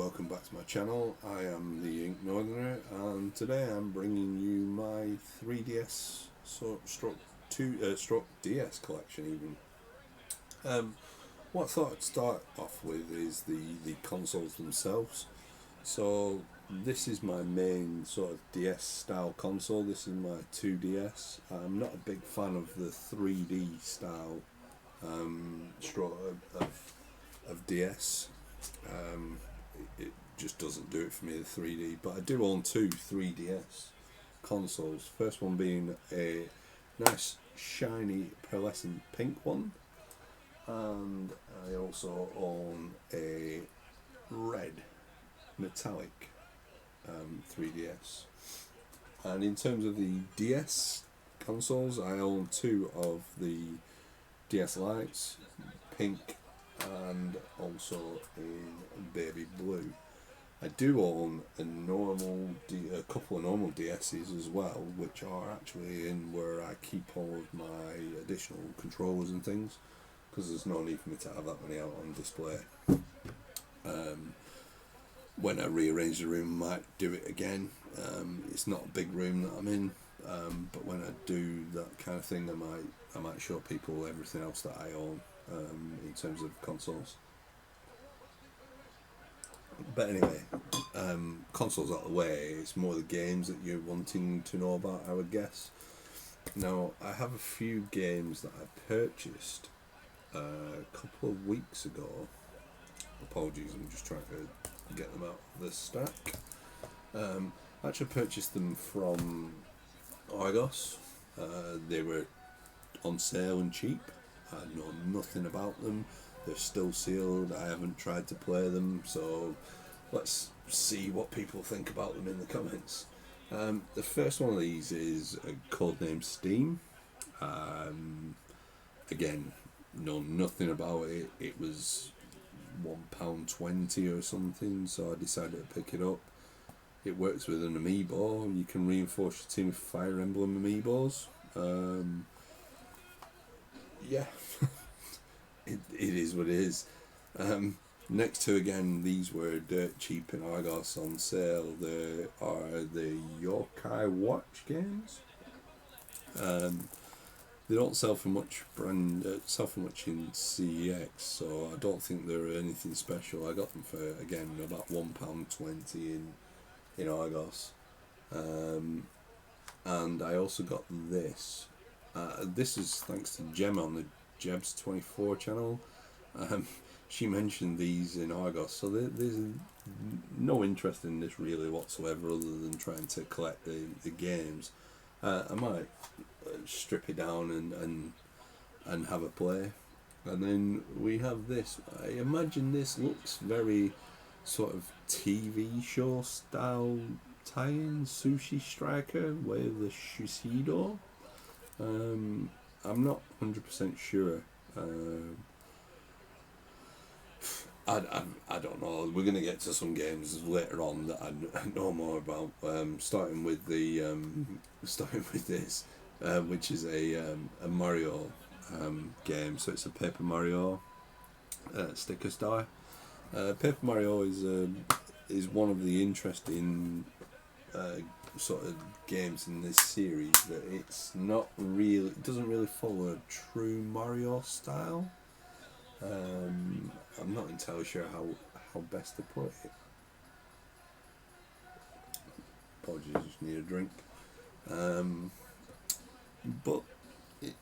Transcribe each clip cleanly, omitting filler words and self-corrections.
welcome back to my channel. I am the Ink Northerner, and today I'm bringing you my 3DS stroke DS collection even. What I thought I'd start off with is the consoles themselves. So this is my main sort of DS style console. This is my 2DS. I'm not a big fan of the 3D style of DS. It just doesn't do it for me, the 3D, but I do own two 3DS consoles. First one being a nice shiny pearlescent pink one, and I also own a red metallic 3DS. And in terms of the DS consoles, I own two of the DS Lites, pink and also in baby blue. I do own a couple of normal DS's as well, which are actually in where I keep all of my additional controllers and things, because there's no need for me to have that many out on display. When I rearrange the room, I might do it again. It's not a big room that I'm in, but when I do that kind of thing, I might show people everything else that I own in terms of consoles. But anyway, consoles out of the way, it's more the games that you're wanting to know about, I would guess. Now, I have a few games that I purchased a couple of weeks ago. Apologies, I'm just trying to get them out of the stack. I actually purchased them from Argos. They were on sale and cheap. I know nothing about them. They're still sealed. I haven't tried to play them, so let's see what people think about them in the comments. The first one of these is a codename Steam. Again, know nothing about it. It was £1.20 or something, so I decided to pick it up. It works with an amiibo. You can reinforce your team with Fire Emblem amiibos. Yeah, it is what it is. Next to, again, these were dirt cheap in Argos on sale. There are the Yokai Watch games. They don't sell for much in CEX, so I don't think they're anything special. I got them for, again, about £1.20 in Argos. And I also got this. This is thanks to Gemma on the Jebs24 channel. She mentioned these in Argos, so there's no interest in this really whatsoever, other than trying to collect the games. I might strip it down and have a play. And then we have this. I imagine this looks very sort of TV show style tie-in, Sushi Striker with the Shiseido. I'm not 100% sure. I don't know. We're going to get to some games later on that I know more about. Starting with this, which is a Mario game. So it's a Paper Mario sticker star. Paper Mario is one of the interesting sort of games in this series that it doesn't really follow a true Mario style. I'm not entirely sure how best to put it. Apologies, just need a drink. But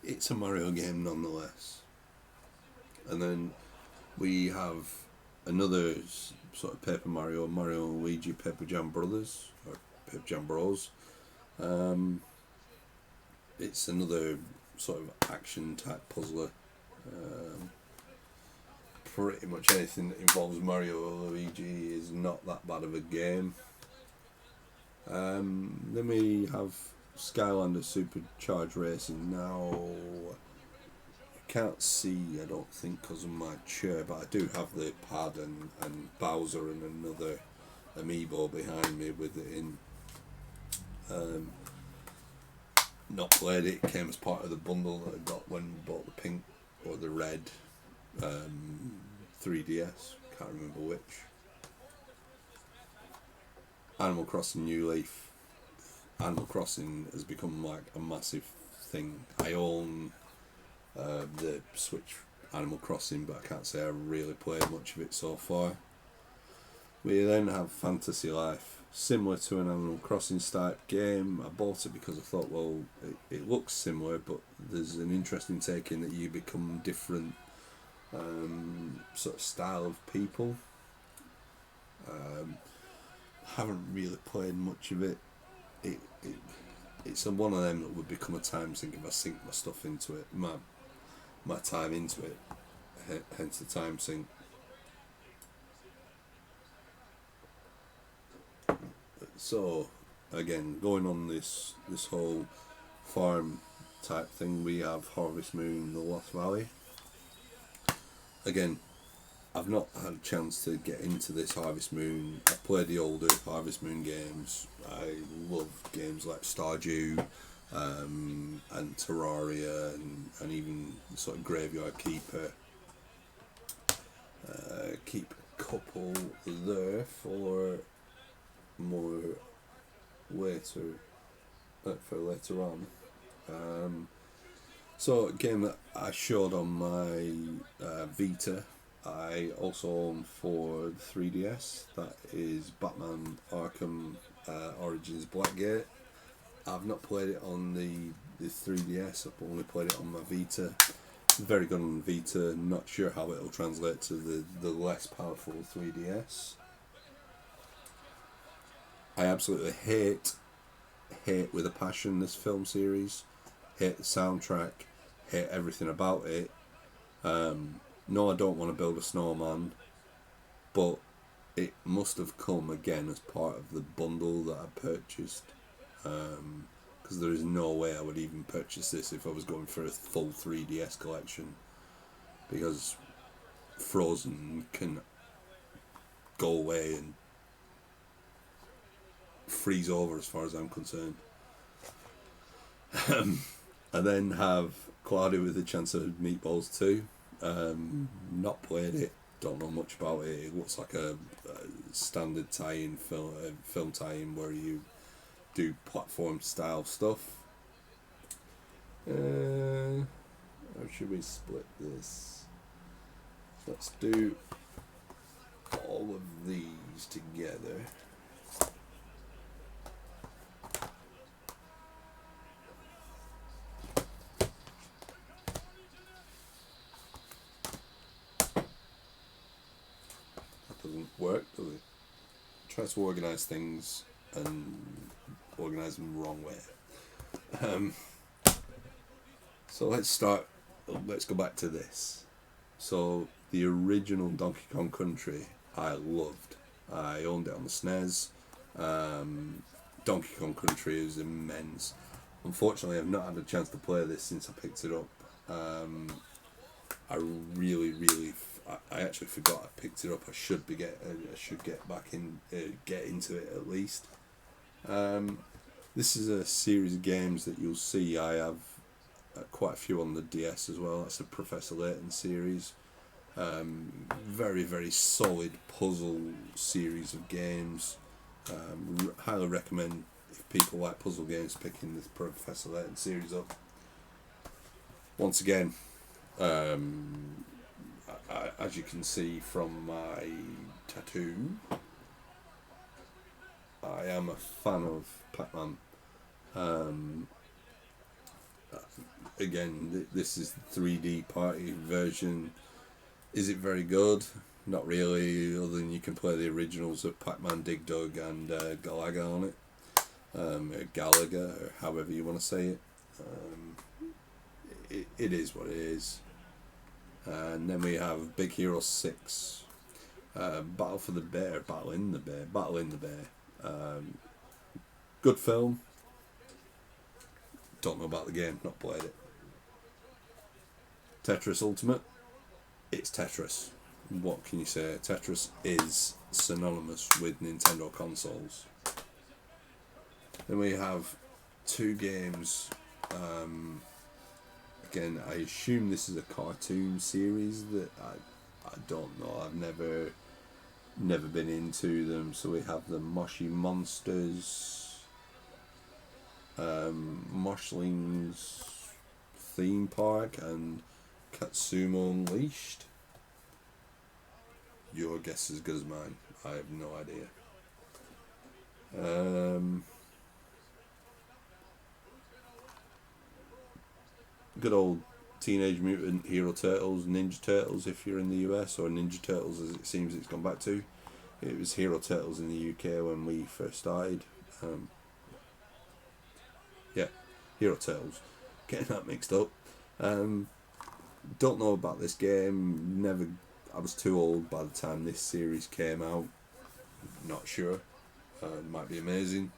it's a Mario game nonetheless. And then we have another sort of Paper Mario and Luigi Paper Jam Brothers, or Paper Jam Bros. It's another sort of action type puzzler. Pretty much anything that involves Mario or Luigi is not that bad of a game. Then we have Skylander Supercharged Racing. Now, you can't see, I don't think, because of my chair, but I do have the pad and Bowser and another amiibo behind me with it in. Not played it. It came as part of the bundle that I got when I bought the pink or the red 3DS. Can't remember which. Animal Crossing New Leaf. Animal Crossing has become like a massive thing. I own the Switch Animal Crossing, but I can't say I really played much of it so far. We then have Fantasy Life, similar to an Animal Crossing type game. I bought it because I thought, well, it looks similar, but there's an interesting take in that you become different sort of style of people. Haven't really played much of it. It's one of them that would become a time sink if I sink my stuff into it, my time into it, hence the time sink. So, again, going on this whole farm type thing, we have Harvest Moon, The Lost Valley. Again, I've not had a chance to get into this Harvest Moon. I played the older Harvest Moon games. I love games like Stardew and Terraria and even sort of Graveyard Keeper. Keep a couple there for more later on. So a game that I showed on my Vita, I also own for the 3DS. That is Batman Arkham Origins Blackgate. I've not played it on the 3DS. I've only played it on my Vita. Very good on Vita. Not sure how it'll translate to the less powerful 3DS. I absolutely hate with a passion this film series. Hate the soundtrack. Hate everything about it. No, I don't want to build a snowman, but it must have come again as part of the bundle that I purchased. Because there is no way I would even purchase this if I was going for a full 3DS collection. Because Frozen can go away and freeze over as far as I'm concerned. I then have Cloudy with a Chance of Meatballs 2. Not played it, don't know much about it. It looks like a standard tie-in film tie-in where you do platform style stuff. How should we split this? Let's do all of these together. That doesn't work, does it? Try to organise things and organise them the wrong way. So let's go back to this. So the original Donkey Kong Country I loved. I owned it on the SNES. Donkey Kong Country is immense. Unfortunately, I've not had a chance to play this since I picked it up. I actually forgot I picked it up. I should get back in, get into it at least. This is a series of games that you'll see. I have quite a few on the DS as well. That's the Professor Layton series. Very, very solid puzzle series of games. Highly recommend, if people like puzzle games, picking this Professor Layton series up. Once again, as you can see from my tattoo, I am a fan of Pac-Man. Again, this is the 3D party version. Is it very good? Not really, other than you can play the originals of Pac-Man, Dig Dug and Galaga on it. Or Galaga, or however you want to say it. It is what it is. And then we have Big Hero 6. Battle for the Bear, Battle in the Bear. Good film. Don't know about the game, not played it. Tetris Ultimate. It's Tetris. What can you say? Tetris is synonymous with Nintendo consoles. Then we have two games. Again, I assume this is a cartoon series that I don't know. I've never never been into them. So we have the Moshi Monsters, Moshling's Theme Park, and Katsumo Unleashed. Your guess is as good as mine. I have no idea. Good old Teenage Mutant Hero Turtles, Ninja Turtles if you're in the US, or Ninja Turtles as it seems it's gone back to. It was Hero Turtles in the UK when we first started. Yeah, Hero Turtles. Getting that mixed up. Don't know about this game. I was too old by the time this series came out. Not sure. It might be amazing.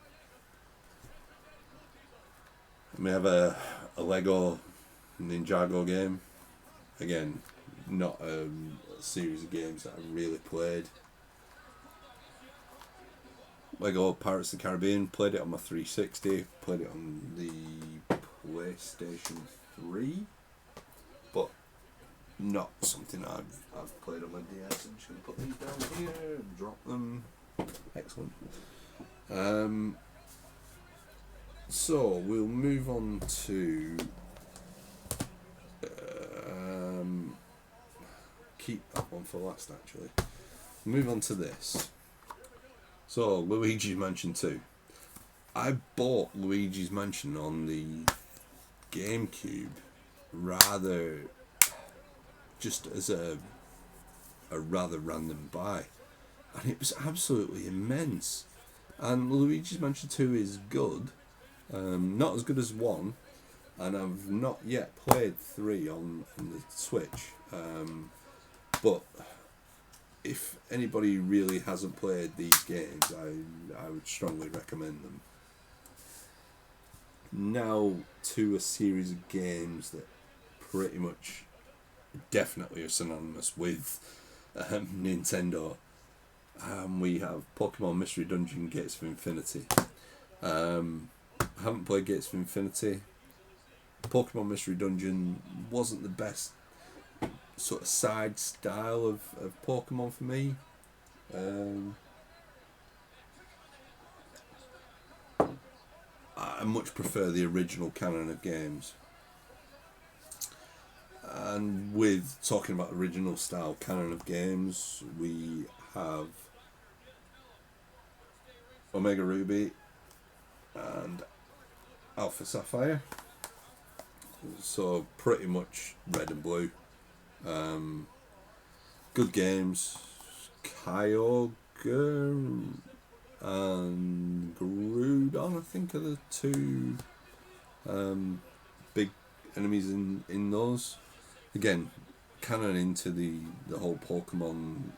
And we have a Lego Ninjago game. Again, not a series of games that I really played. Lego Pirates of the Caribbean, played it on my 360, played it on the PlayStation 3, but not something I've played on my DS. I'm just going to put these down here and drop them. Excellent. So we'll move on to keep that one for last actually. Move on to this. So Luigi's Mansion 2. I bought Luigi's Mansion on the GameCube rather just as a rather random buy, and it was absolutely immense. And Luigi's Mansion 2 is good, not as good as 1, and I've not yet played 3 on the Switch, but if anybody really hasn't played these games, I would strongly recommend them. Now to a series of games that pretty much definitely are synonymous with Nintendo. We have Pokemon Mystery Dungeon Gates of Infinity. I haven't played Gates of Infinity. Pokemon Mystery Dungeon wasn't the best sort of side style of Pokemon for me. I much prefer the original canon of games. And with talking about original style canon of games, we have Omega Ruby and Alpha Sapphire. So pretty much red and blue. Good games. Kyogre and Groudon, I think, are the two big enemies in those. Again, canon into the whole Pokemon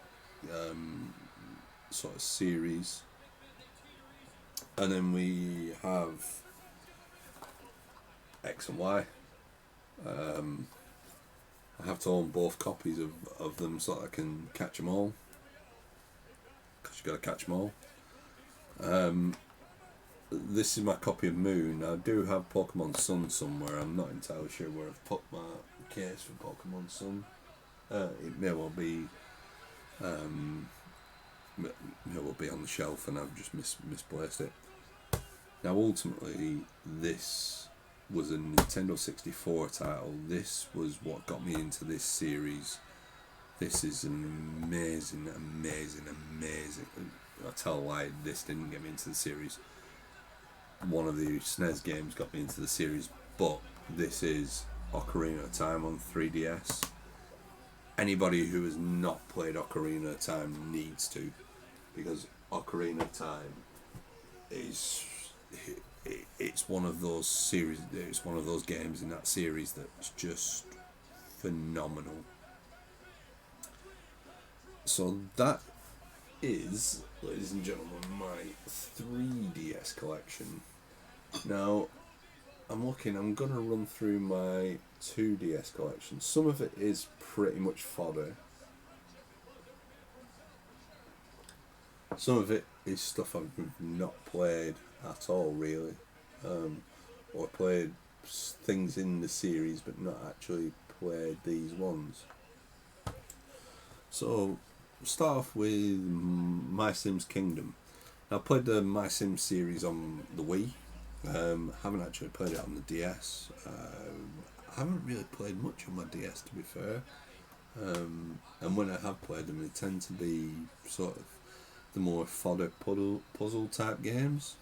sort of series. And then we have X and Y. I have to own both copies of them so that I can catch them all. Because you got to catch them all. This is my copy of Moon. I do have Pokemon Sun somewhere. I'm not entirely sure where I've put my case for Pokemon Sun. It may well be on the shelf and I've just misplaced it. Now ultimately this was a Nintendo 64 title. This was what got me into this series. This is an amazing. I tell a lie, this didn't get me into the series. One of the SNES games got me into the series, but this is Ocarina of Time on 3DS. Anybody who has not played Ocarina of Time needs to, because Ocarina of Time is it's one of those series. It's one of those games in that series that's just phenomenal. So that is, ladies and gentlemen, my 3DS collection. Now, I'm going to run through my 2DS collection. Some of it is pretty much fodder. Some of it is stuff I've not played at all, really. Or played things in the series, but not actually played these ones. So, start off with My Sims Kingdom. Now, I played the My Sims series on the Wii. Haven't actually played it on the DS. I haven't really played much on my DS, to be fair. And when I have played them, they tend to be sort of the more fodder puzzle type games.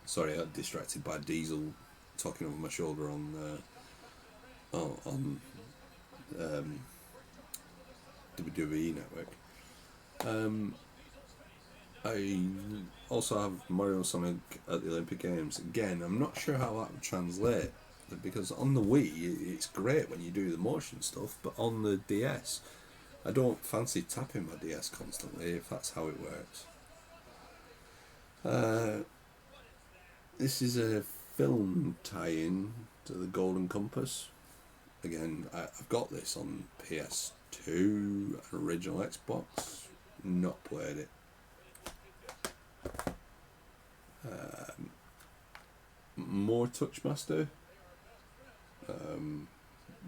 Sorry, I got distracted by Diesel talking over my shoulder on WWE Network. I also have Mario Sonic at the Olympic Games. Again, I'm not sure how that would translate, because on the Wii it's great when you do the motion stuff, but on the DS I don't fancy tapping my DS constantly, if that's how it works. This is a film tie-in to the Golden Compass. Again, I've got this on PS2 and original Xbox. Not played it. More Touchmaster.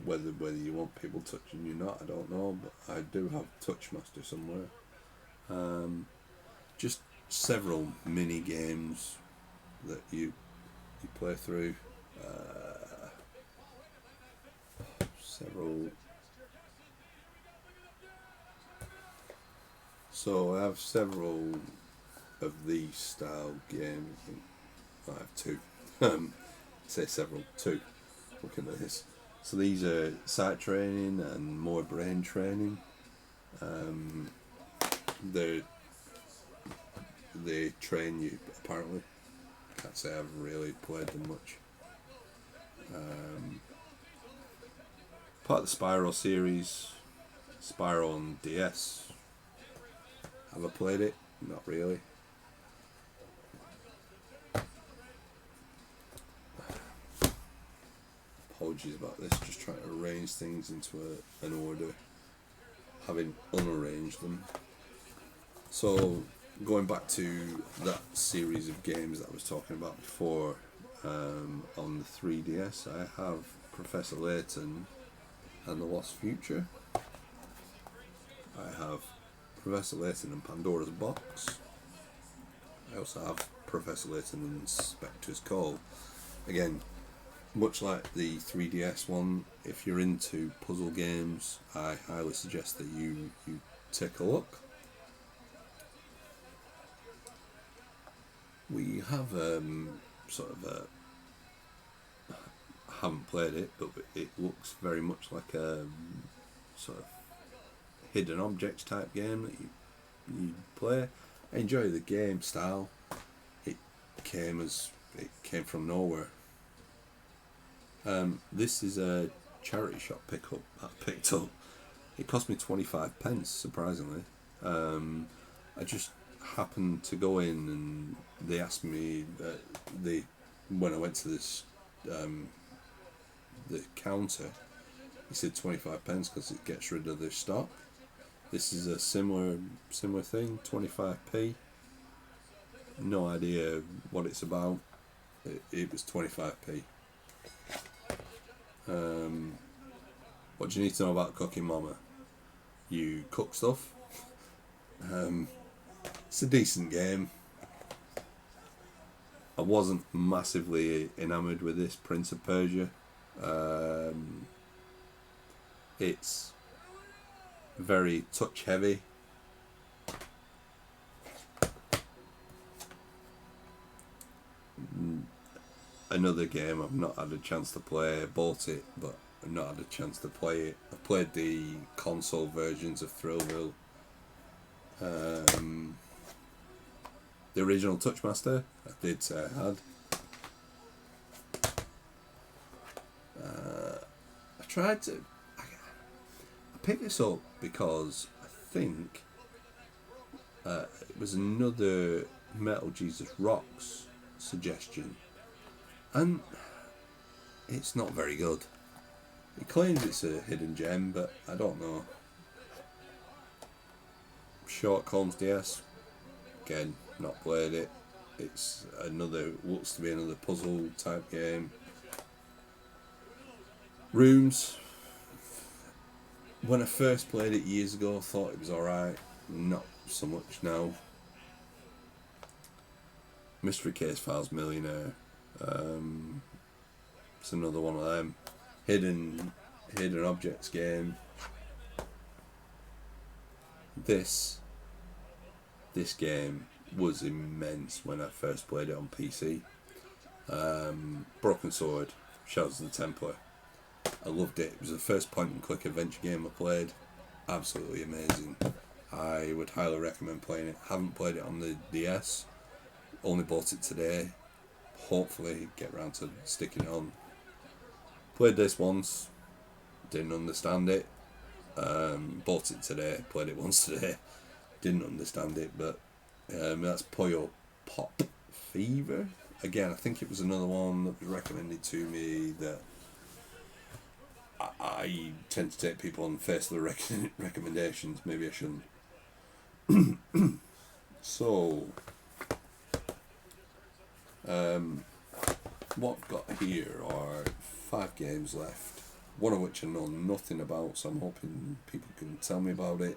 Whether you want people touching you or not, I don't know, but I do have Touchmaster somewhere. Just several mini games that you play through. Several. So I have several of these style games. I have two. Say several, two. Looking at this. So these are sight training and more brain training. They train you, apparently. Can't say I've really played them much. Part of the Spyro series. Spyro on DS. Have I played it? Not really. Apologies about this, just trying to arrange things into an order, having unarranged them. So, going back to that series of games that I was talking about before, on the 3DS, I have Professor Layton and the Lost Future. I have Professor Layton and Pandora's Box. I also have Professor Layton and Spectre's Call. Again, much like the 3DS one, if you're into puzzle games, I highly suggest that you take a look. We have sort of a... I haven't played it, but it looks very much like a sort of hidden objects type game that you play. I enjoy the game style. It came from nowhere. This is a charity shop pickup I picked up. It cost me 25p, surprisingly. I just happened to go in and they asked me when I went to this the counter, he said 25p because it gets rid of their stock. This is a similar thing, 25p. No idea what it's about. It was 25p. What do you need to know about Cooking Mama? You cook stuff. It's a decent game. I wasn't massively enamoured with this Prince of Persia. It's very touch heavy. Another game I've not had a chance to play. I bought it, but I've not had a chance to play it. I played the console versions of Thrillville. The original Touchmaster, I did say I had. I picked this up because I think it was another Metal Jesus Rocks suggestion, and it's not very good. It claims it's a hidden gem, but I don't know. Short Combs DS, again, not played it. It's looks to be another puzzle type game. Rooms, When I first played it years ago, I thought it was alright. Not so much now. Mystery Case Files Millionaire. It's another one of them. Hidden objects game. This game was immense when I first played it on PC. Broken Sword, Shadows of the Templar. I loved it. It was the first point and click adventure game I played. Absolutely amazing. I would highly recommend playing it. Haven't played it on the DS. Only bought it today. Hopefully get around to sticking it on. Played this once. Didn't understand it. Bought it today. Played it once today. Didn't understand it, but that's Puyo Pop Fever. Again, I think it was another one that was recommended to me that I tend to take people on the face of the recommendations. Maybe I shouldn't. So, what I've got here are 5 games left, one of which I know nothing about, so I'm hoping people can tell me about it.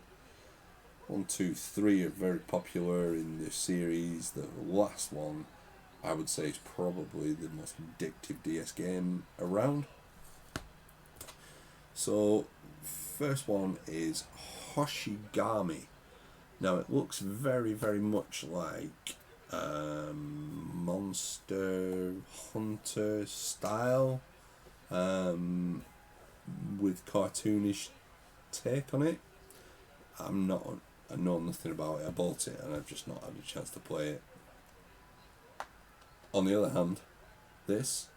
1, 2, 3 are very popular in the series. The last one, I would say, is probably the most addictive DS game around. So, first one is Hoshigami. Now, it looks very, very much like Monster Hunter style, with cartoonish take on it. I know nothing about it. I bought it and I've just not had a chance to play it. On the other hand, this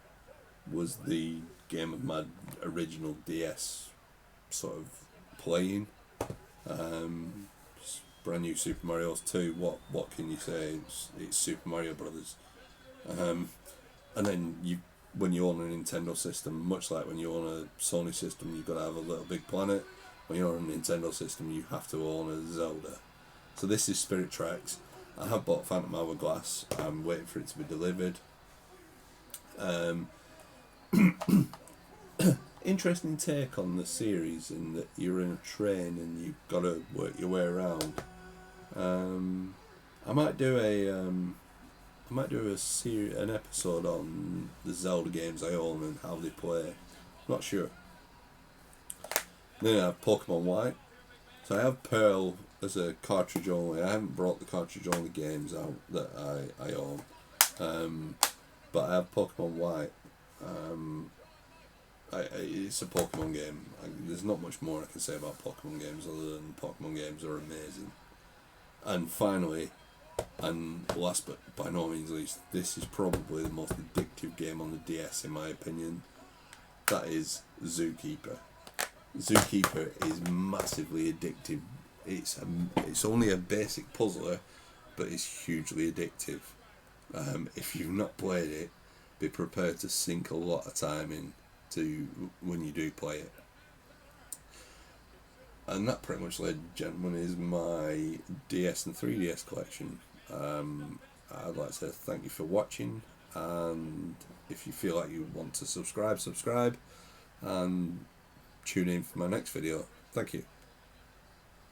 was the game of my original DS sort of playing. Brand new Super Mario's 2. What can you say? It's Super Mario Brothers. And then when you own a Nintendo system, much like when you own a Sony system, you've got to have a Little Big Planet. When you own a Nintendo system, you have to own a Zelda. So this is Spirit Tracks. I have bought Phantom Hourglass. I'm waiting for it to be delivered. Interesting take on the series in that you're in a train and you've got to work your way around. I might do an episode on the Zelda games I own and how they play. Not sure. Then I have Pokemon White. So I have Pearl as a cartridge only. I haven't brought the cartridge only games out that I own. But I have Pokemon White. It's a Pokemon game. There's not much more I can say about Pokemon games other than Pokemon games are amazing. And finally, and last but by no means least, this is probably the most addictive game on the DS in my opinion. That is Zookeeper. Zookeeper is massively addictive. It's only a basic puzzler, but it's hugely addictive. If you've not played it, be prepared to sink a lot of time in to when you do play it. And that pretty much, ladies and gentlemen, is my DS and 3DS collection. I'd like to say thank you for watching, and if you feel like you want to subscribe, and tune in for my next video. Thank you.